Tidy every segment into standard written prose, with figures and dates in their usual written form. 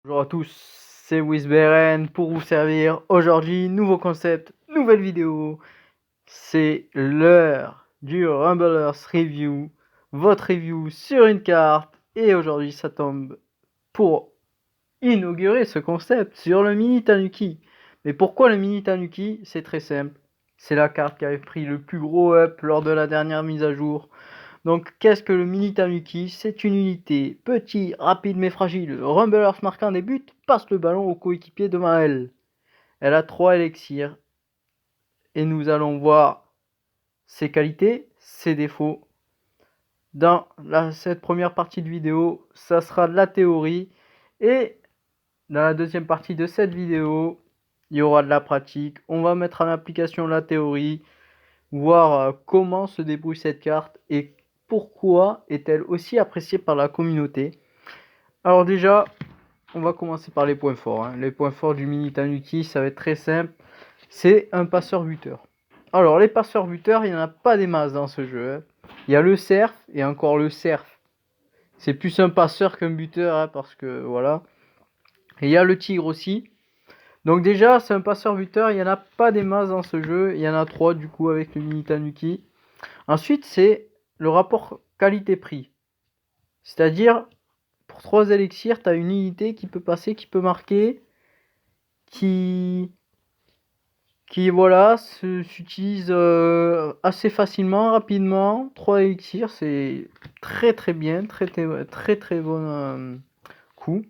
Bonjour à tous, c'est WizBRN pour vous servir. Aujourd'hui, nouveau concept, nouvelle vidéo. C'est l'heure du Rumblers Review, votre review sur une carte. Et aujourd'hui, ça tombe pour inaugurer ce concept sur le Mini Tanuki. Mais pourquoi le Mini Tanuki? C'est très simple. C'est la carte qui avait pris le plus gros up lors de la dernière mise à jour. Donc, qu'est-ce que le Mini Tanuki? C'est une unité petit, rapide mais fragile. Rumblers marquant des buts, passe le ballon au coéquipier devant elle. Elle a 3 élixirs. Et nous allons voir ses qualités, ses défauts. Dans cette première partie de vidéo, ça sera de la théorie. Et dans la deuxième partie de cette vidéo, il y aura de la pratique. On va mettre en application la théorie, voir comment se débrouille cette carte et pourquoi est-elle aussi appréciée par la communauté. Alors déjà, on va commencer par les points forts. Les points forts du Mini Tanuki, ça va être très simple. C'est un passeur-buteur. Alors les passeurs-buteurs, il n'y en a pas des masses dans ce jeu. Il y a le cerf, et encore le cerf. C'est plus un passeur qu'un buteur, parce que voilà. Et il y a le tigre aussi. Donc déjà, c'est un passeur-buteur, il n'y en a pas des masses dans ce jeu. Il y en a 3 du coup avec le Mini Tanuki. Ensuite, c'est le rapport qualité-prix. C'est-à-dire, pour 3 élixirs, tu as une unité qui peut passer, qui peut marquer, qui voilà, s'utilise assez facilement, rapidement. 3 élixirs, c'est très très bien, très bon coup.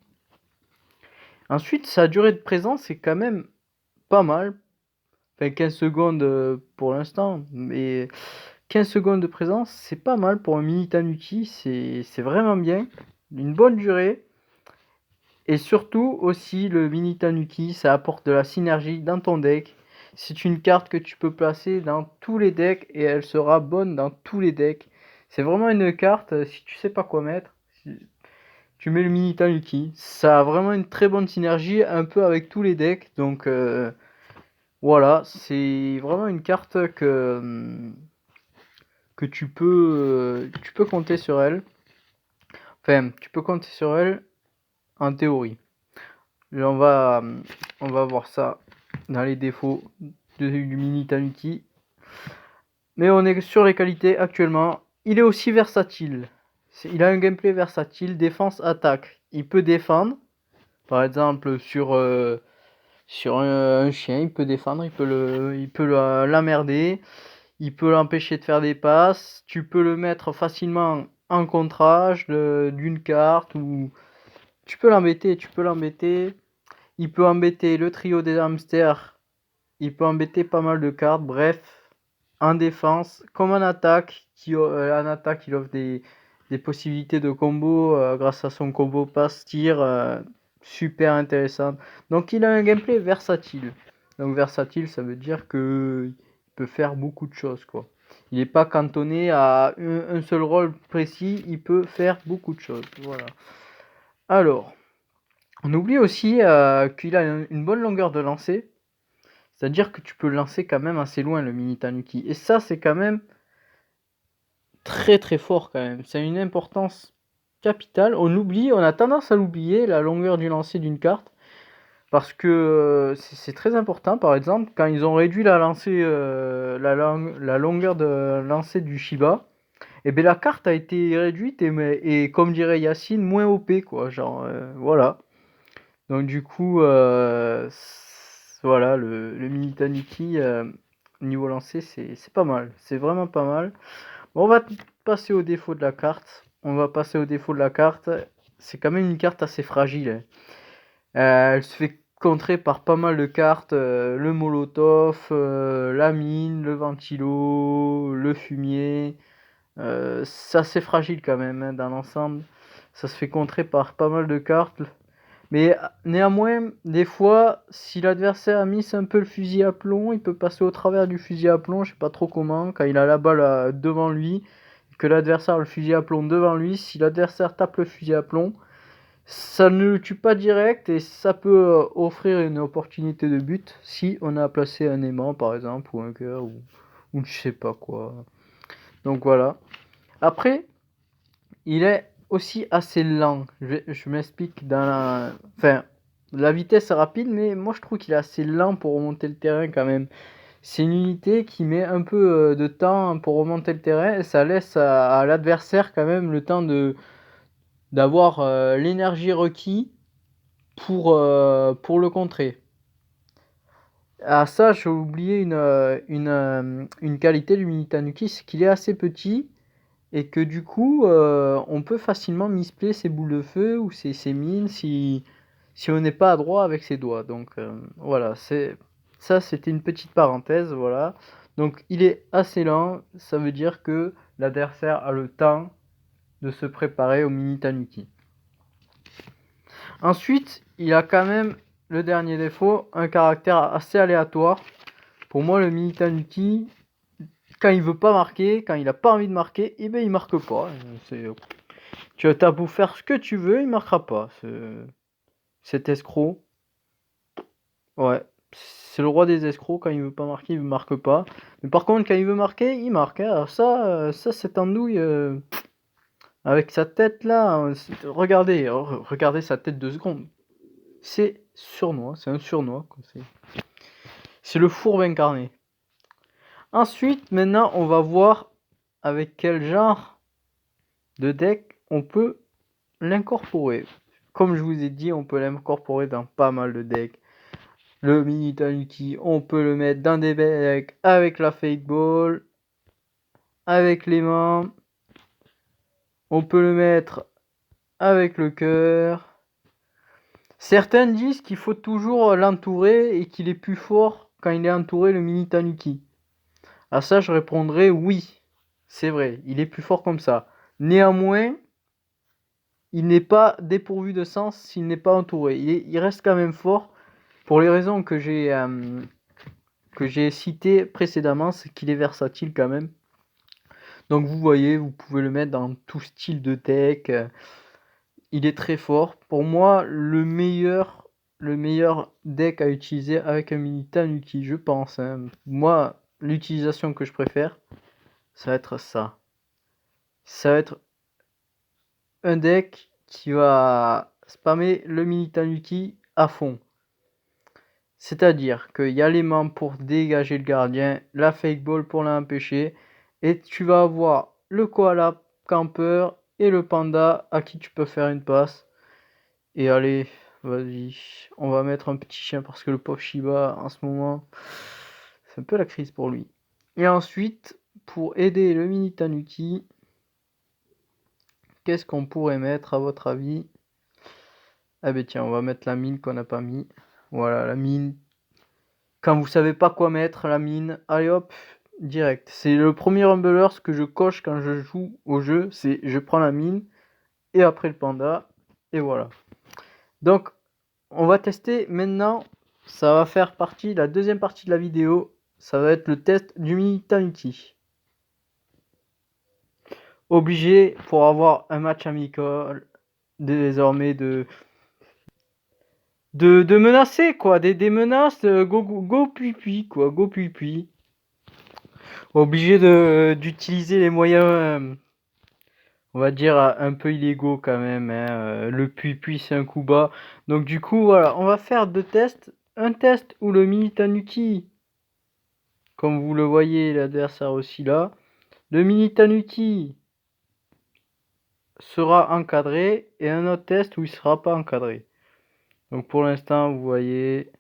Ensuite, sa durée de présence est quand même pas mal. Enfin, 15 secondes pour l'instant, mais 15 secondes de présence, c'est pas mal pour un Mini Tanuki, c'est vraiment bien. Une bonne durée. Et surtout aussi, le Mini Tanuki, ça apporte de la synergie dans ton deck. C'est une carte que tu peux placer dans tous les decks et elle sera bonne dans tous les decks. C'est vraiment une carte, si tu sais pas quoi mettre, tu mets le Mini Tanuki. Ça a vraiment une très bonne synergie, un peu avec tous les decks. Donc voilà, c'est vraiment une carte que tu peux compter sur elle. Enfin, tu peux compter sur elle en théorie. On va voir ça dans les défauts du Mini Tanuki. Mais on est sur les qualités actuellement. Il est aussi versatile. Il a un gameplay versatile, défense-attaque. Il peut défendre, par exemple sur un chien, il peut défendre, il peut l'emmerder, il peut l'empêcher de faire des passes. Tu peux le mettre facilement en contrage d'une carte ou tu peux l'embêter. Il peut embêter le trio des hamsters. Il peut embêter pas mal de cartes. Bref, en défense, comme en attaque, il offre des possibilités de combo grâce à son combo passe-tir. Super intéressant. Donc il a un gameplay versatile. Donc versatile, ça veut dire que il peut faire beaucoup de choses, quoi. Il n'est pas cantonné à un seul rôle précis, il peut faire beaucoup de choses. Voilà. Alors, on oublie aussi qu'il a une bonne longueur de lancer. C'est-à-dire que tu peux le lancer quand même assez loin, le Mini Tanuki. Et ça, c'est quand même très très fort quand même. C'est une importance capitale. On a tendance à l'oublier, la longueur du lancer d'une carte. Parce que c'est très important. Par exemple, quand ils ont réduit la longueur de lancer du Shiba, et bien la carte a été réduite et comme dirait Yacine, moins OP, quoi. Genre, voilà. Donc du coup, voilà, le Mini Tanuki, niveau lancé, c'est pas mal. C'est vraiment pas mal. Bon, on va passer au défaut de la carte. C'est quand même une carte assez fragile. Elle se fait contrer par pas mal de cartes. Le Molotov, la mine, le ventilo, le fumier. C'est assez fragile quand même, dans l'ensemble. Ça se fait contrer par pas mal de cartes. Mais néanmoins, des fois, si l'adversaire a mis un peu le fusil à plomb, il peut passer au travers du fusil à plomb, je sais pas trop comment, quand il a la balle devant lui, que l'adversaire a le fusil à plomb devant lui, si l'adversaire tape le fusil à plomb, ça ne le tue pas direct et ça peut offrir une opportunité de but si on a placé un aimant par exemple, ou un cœur, ou je sais pas quoi. Donc voilà. Après, il est aussi assez lent. Je m'explique dans la... Enfin, la vitesse est rapide, mais moi je trouve qu'il est assez lent pour remonter le terrain quand même. C'est une unité qui met un peu de temps pour remonter le terrain et ça laisse à l'adversaire quand même le temps d'avoir l'énergie requise pour le contrer. Ah ça, j'ai oublié une qualité du mini Tanuki, c'est qu'il est assez petit et que du coup, on peut facilement misplayer ses boules de feu ou ses mines si on n'est pas adroit avec ses doigts. Donc voilà, ça c'était une petite parenthèse, voilà. Donc il est assez lent, ça veut dire que l'adversaire a le temps de se préparer au mini Tanuki. Ensuite, il a quand même le dernier défaut, un caractère assez aléatoire. Pour moi, le mini Tanuki, quand il veut pas marquer, quand il a pas envie de marquer, eh ben il marque pas. Tu as beau faire ce que tu veux, il marquera pas. Cet escroc. Ouais. C'est le roi des escrocs. Quand il veut pas marquer, il marque pas. Mais par contre, quand il veut marquer, il marque. Alors ça, cette andouille, avec sa tête là, regardez sa tête 2 secondes. C'est sournois, c'est un sournois. C'est le fourbe incarné. Ensuite, maintenant, on va voir avec quel genre de deck on peut l'incorporer. Comme je vous ai dit, on peut l'incorporer dans pas mal de decks. Le mini Tanuki, on peut le mettre dans des decks avec la fake ball, avec les mains. On peut le mettre avec le cœur. Certains disent qu'il faut toujours l'entourer et qu'il est plus fort quand il est entouré, le mini Tanuki. À ça, je répondrai oui. C'est vrai, il est plus fort comme ça. Néanmoins, il n'est pas dépourvu de sens s'il n'est pas entouré. Il reste quand même fort pour les raisons que j'ai citées précédemment, c'est qu'il est versatile quand même. Donc vous voyez, vous pouvez le mettre dans tout style de deck. Il est très fort. Pour moi, le meilleur deck à utiliser avec un mini Tanuki, je pense. Hein. Moi, l'utilisation que je préfère, ça va être ça. Ça va être un deck qui va spammer le mini Tanuki à fond. C'est-à-dire qu'il y a les mains pour dégager le gardien, la fake ball pour l'empêcher, et tu vas avoir le koala campeur et le panda à qui tu peux faire une passe. Et allez, vas-y, on va mettre un petit chien parce que le pauvre Shiba en ce moment, c'est un peu la crise pour lui. Et ensuite, pour aider le mini Tanuki, qu'est-ce qu'on pourrait mettre à votre avis? Ah ben tiens, on va mettre la mine qu'on n'a pas mis. Voilà, la mine. Quand vous savez pas quoi mettre, la mine, allez hop, direct. C'est le premier Rumblers que je coche quand je joue au jeu, c'est je prends la mine et après le panda, et voilà. Donc, on va tester maintenant, ça va faire partie, la deuxième partie de la vidéo, ça va être le test du mini Tanuki. Obligé pour avoir un match amical, désormais de menacer quoi, des menaces, go puis quoi, go puis. Obligé d'utiliser les moyens, on va dire un peu illégaux quand même. Hein. Le puis c'est un coup bas. Donc du coup voilà, on va faire 2 tests. Un test où le mini Tanuki, comme vous le voyez, l'adversaire aussi là, le mini Tanuki sera encadré et un autre test où il sera pas encadré. Donc pour l'instant vous voyez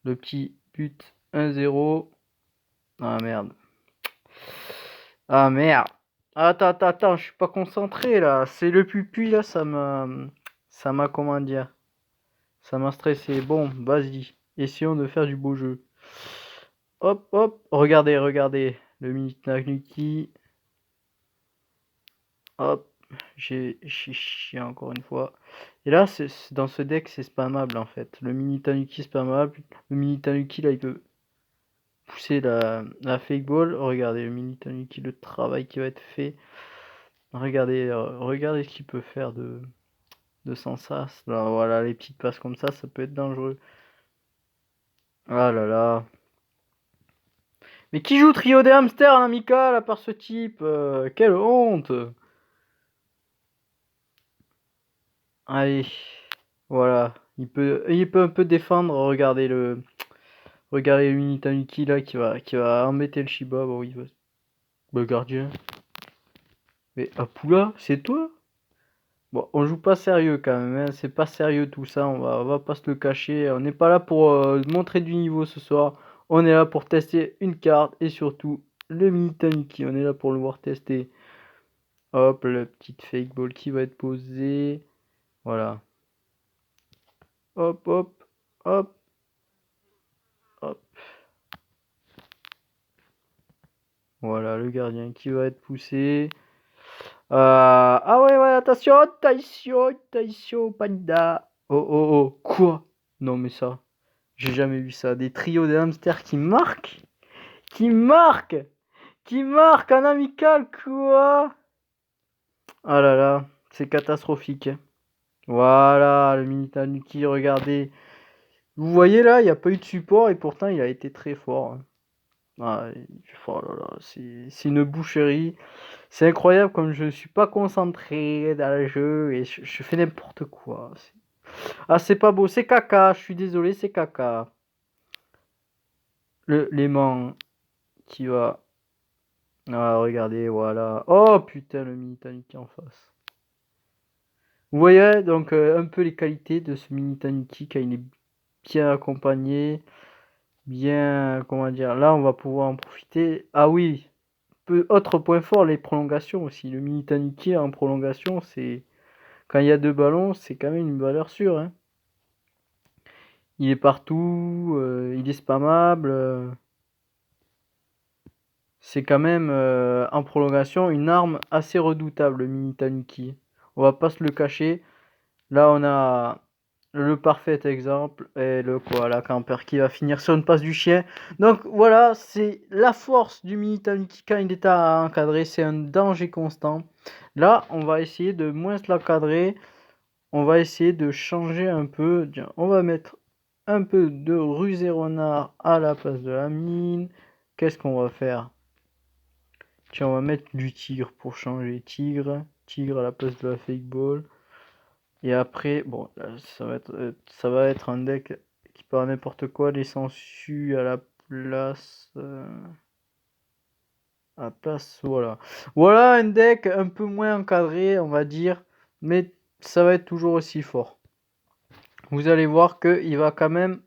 le petit but 1-0. Ah merde. Ah merde. Attends, je suis pas concentré là. C'est le pupille là, ça m'a comment dire. Ça m'a stressé. Bon, vas-y. Essayons de faire du beau jeu. Hop, hop. Regardez. Le mini Tanuki. Hop. J'ai chié encore une fois. Et là, dans ce deck, c'est spammable en fait. Le mini Tanuki spammable. Le mini Tanuki là, il peut pousser la fake ball. Regardez le mini Tanuki, le travail qui va être fait. Regardez ce qu'il peut faire de sans sas. Là, voilà, les petites passes comme ça peut être dangereux. Ah là là. Mais qui joue trio des hamsters à l'amical à part ce type? Quelle honte! Allez, voilà. Il peut un peu défendre. Regardez le mini Tanuki là qui va embêter le Shiba. Bon, il va. Le gardien. Mais Apula, c'est toi? Bon, on joue pas sérieux quand même, hein. C'est pas sérieux tout ça, on va pas se le cacher. On n'est pas là pour montrer du niveau ce soir. On est là pour tester une carte et surtout le mini Tanuki. On est là pour le voir tester. Hop, la petite fake ball qui va être posée. Voilà. Hop, hop, hop, hop. Voilà, le gardien qui va être poussé. Ah ouais, ouais, attention, attention, panda. Oh, oh, oh, quoi? Non, mais ça, j'ai jamais vu ça. Des trios de hamsters qui marquent? Qui marquent? Qui marquent en amical, quoi? Ah là là, c'est catastrophique. Voilà, le mini Tanuki, regardez. Vous voyez là, il n'y a pas eu de support et pourtant il a été très fort. Ah, oh là là, c'est une boucherie. C'est incroyable comme je ne suis pas concentré dans le jeu et je fais n'importe quoi. Ah, c'est pas beau, c'est caca, je suis désolé, c'est caca. L'aimant qui va. Ah, regardez, voilà. Oh putain, le mini Tanuki en face. Vous voyez donc un peu les qualités de ce mini Tanuki quand il est bien accompagné, bien, comment dire, là on va pouvoir en profiter. Ah oui, autre point fort, les prolongations aussi. Le mini Tanuki en prolongation, c'est quand il y a deux ballons, c'est quand même une valeur sûre, hein. Il est partout, il est spammable. C'est quand même en prolongation une arme assez redoutable, le mini Tanuki. On va pas se le cacher. Là, on a le parfait exemple et le koala camper qui va finir sur une passe du chien. Donc voilà, c'est la force du mini Tanuki quand il est à encadrer, c'est un danger constant. Là, on va essayer de moins l'encadrer. On va essayer de changer un peu. On va mettre un peu de rusé renard à la place de la mine. Qu'est-ce qu'on va faire? Tiens, on va mettre du tigre pour changer. Tigre à la place de la fake ball. Et après, bon, là, ça va être un deck qui part n'importe quoi. Les sangsues à la place. À la place, voilà. Voilà un deck un peu moins encadré, on va dire. Mais ça va être toujours aussi fort. Vous allez voir qu'il va quand même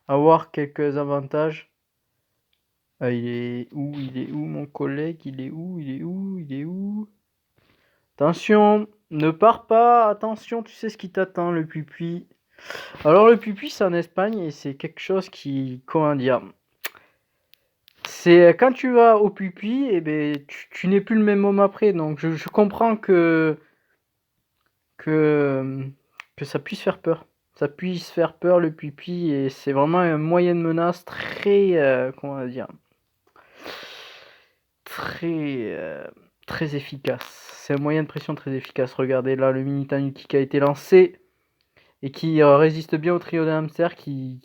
avoir quelques avantages. Il est où mon collègue? Il est où? Attention, ne pars pas, attention, tu sais ce qui t'attend, le pupi. Alors le pupi, c'est en Espagne et c'est quelque chose qui, comment dire, c'est quand tu vas au pupi, et ben tu n'es plus le même homme après. Donc je comprends que que ça puisse faire peur. Ça puisse faire peur le pupi et c'est vraiment un moyen de menace très, comment dire, très, très efficace. C'est un moyen de pression très efficace. Regardez là le mini Tanuki qui a été lancé et qui résiste bien au trio des hamsters qui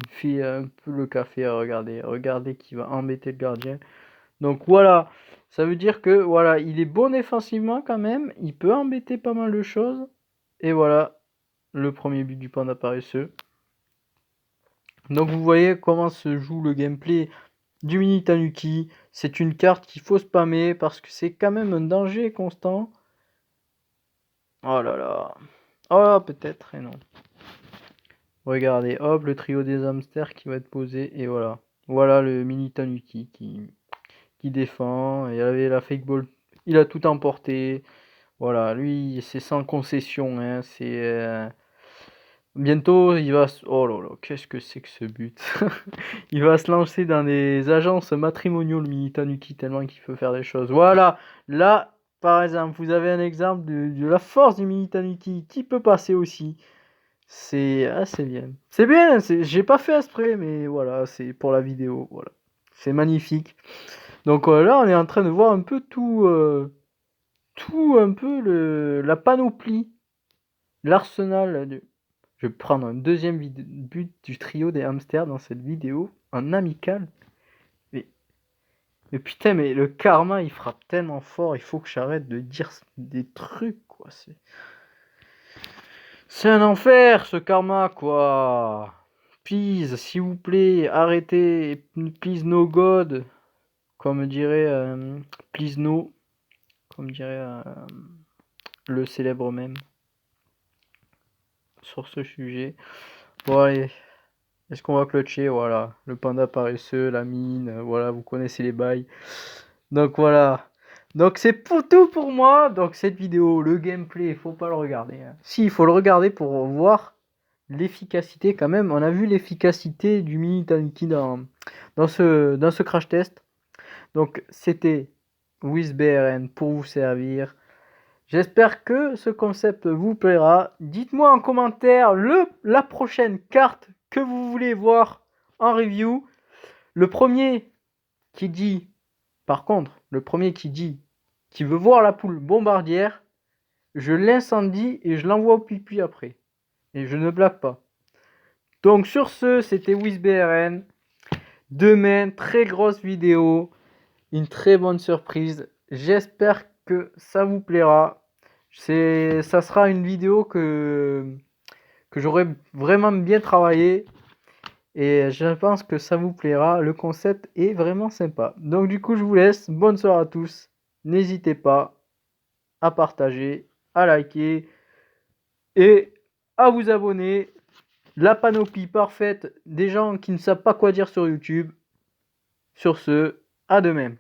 fait un peu le café. Regardez qui va embêter le gardien. Donc voilà, ça veut dire que voilà, il est bon défensivement quand même. Il peut embêter pas mal de choses. Et voilà, le premier but du panda paresseux. Donc vous voyez comment se joue le gameplay du mini Tanuki. C'est une carte qu'il faut spammer parce que c'est quand même un danger constant. Oh là là. Oh peut-être, et non. Regardez, hop, le trio des hamsters qui va être posé. Et voilà. Voilà le mini Tanuki qui défend. Et il y avait la fake ball. Il a tout emporté. Voilà, lui, c'est sans concession, hein. Bientôt, il va. Oh là là, qu'est-ce que c'est que ce but? Il va se lancer dans des agences matrimoniales, le mini Tanuki, tellement qu'il peut faire des choses. Voilà, là, par exemple, vous avez un exemple de la force du mini Tanuki qui peut passer aussi. C'est assez bien. C'est bien, j'ai pas fait exprès, mais voilà, c'est pour la vidéo. Voilà, c'est magnifique. Donc là, on est en train de voir un peu tout un peu la panoplie, l'arsenal. Je vais prendre un deuxième but du trio des hamsters dans cette vidéo, en amical. Mais, mais putain, mais le karma il frappe tellement fort, il faut que j'arrête de dire des trucs, quoi. C'est un enfer ce karma quoi. Please, s'il vous plaît, arrêtez. Please no God. Comme dirait please no. Comme dirait le célèbre mème. Sur ce sujet. Bon allez. Est-ce qu'on va clutcher? Voilà. Le panda paresseux, la mine. Voilà, vous connaissez les bails. Donc voilà. Donc c'est pour tout pour moi. Donc cette vidéo, le gameplay, faut pas le regarder. Hein. Si, il faut le regarder pour voir l'efficacité quand même. On a vu l'efficacité du mini Tanuki dans ce crash test. Donc c'était WizBRN pour vous servir. J'espère que ce concept vous plaira. Dites-moi en commentaire la prochaine carte que vous voulez voir en review. Le premier qui dit, par contre, le premier qui veut voir la poule bombardière, je l'incendie et je l'envoie au pipi après. Et je ne blague pas. Donc sur ce, c'était WizBRN. Demain, très grosse vidéo, une très bonne surprise. J'espère que ça vous plaira. Ça sera une vidéo que j'aurai vraiment bien travaillé. Et je pense que ça vous plaira. Le concept est vraiment sympa. Donc du coup, je vous laisse. Bonne soirée à tous. N'hésitez pas à partager, à liker et à vous abonner. La panoplie parfaite des gens qui ne savent pas quoi dire sur YouTube. Sur ce, à demain.